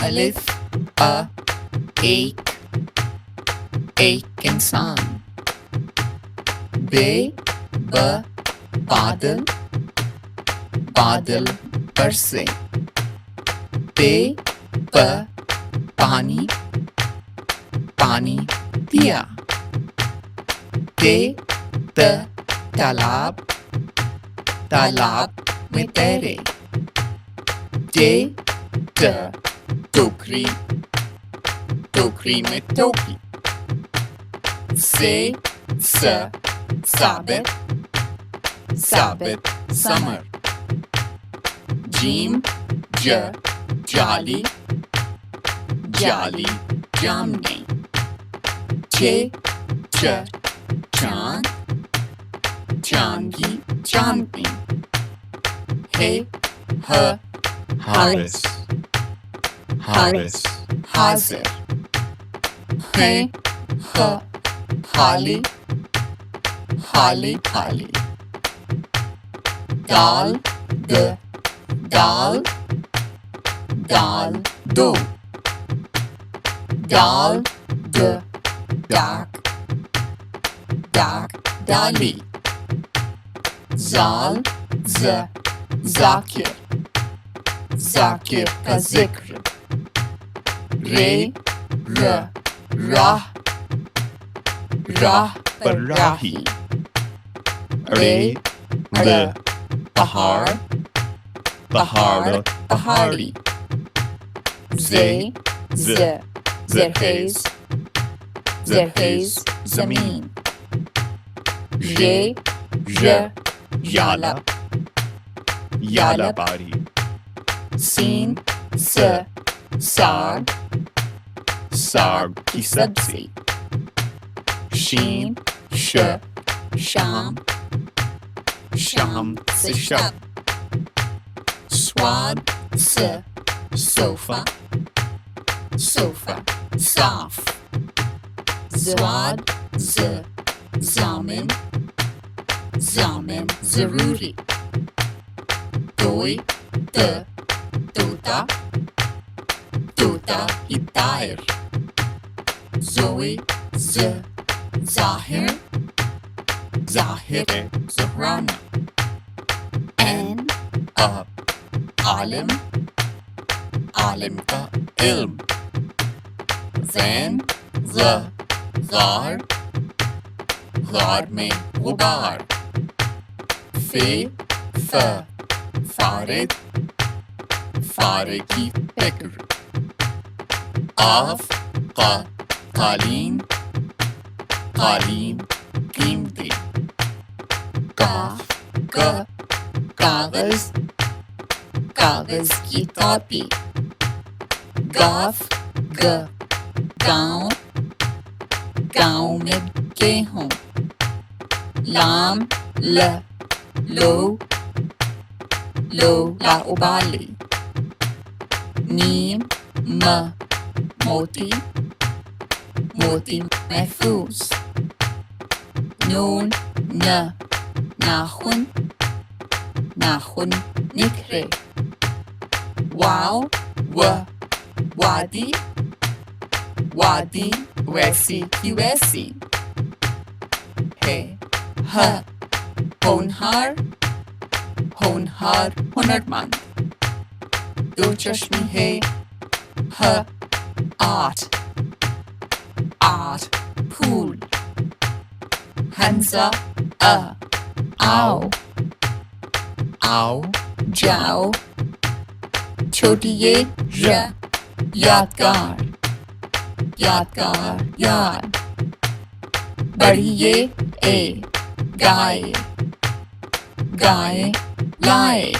अलिफ अ एक इंसान। बे ब बादल बादल बरसे। पे प पानी पानी पिया। ते त तालाब तालाब में तैरे। ते त टोकरी टोकरी में टोपी। से स साबित साबित समर। जीम ज जाली जाली जामनी। चे च चांद चांद की चांदनी। हे ह हारिस हारिस हाजिर। है ह खाली खाली खाली। दाल द दाल दाल दो। दाल द डाक डाक डाली। जाल ज जाकिर जाकिर का जिक्र। रे र राह राह पर राही। रे र पहाड़ पहाड़ पहाड़ी। जे ज जरखेज जरखेज जमीन। ये य याला याला बारी। सीन स साग साग की सब्जी। शीन श शाम शाम से शब। स्वाद स सोफा सोफा साफ। ज़वाद ज़ ज़ामिन ज़ामिन ज़रूरी। तोय त तोता तोता ही तायर। ज़ोए ज़ ज़ाहिर ज़ाहिर ज़हराना। एन अ आलिम आलिम का इल्म। ज़ैन ज़ ग़ार ग़ार में ग़ुबार। फ़े फ़ फ़ारिग फ़ारिग की फ़िक्र। क़ाफ़ क़ क़ालीन क़ालीन कीमती। काफ़ क कागज़ कागज़ की कॉपी। गाफ ग गाँव गाँव में गेहूँ। लाम ल लो ला उबाली। मीम म मोती मोती महफूज। नून न नाखून नाखून निखरे। वाव व वादी वादी वैसी की वैसी। है ह होनहार होनहार हुनरमंद। दो चश्मी है ह आठ आठ फूल। हंसा अ आओ आओ जाओ। छोटी ये र यादगार यादगार याद। बड़ी ये ए गाय गाय लाए।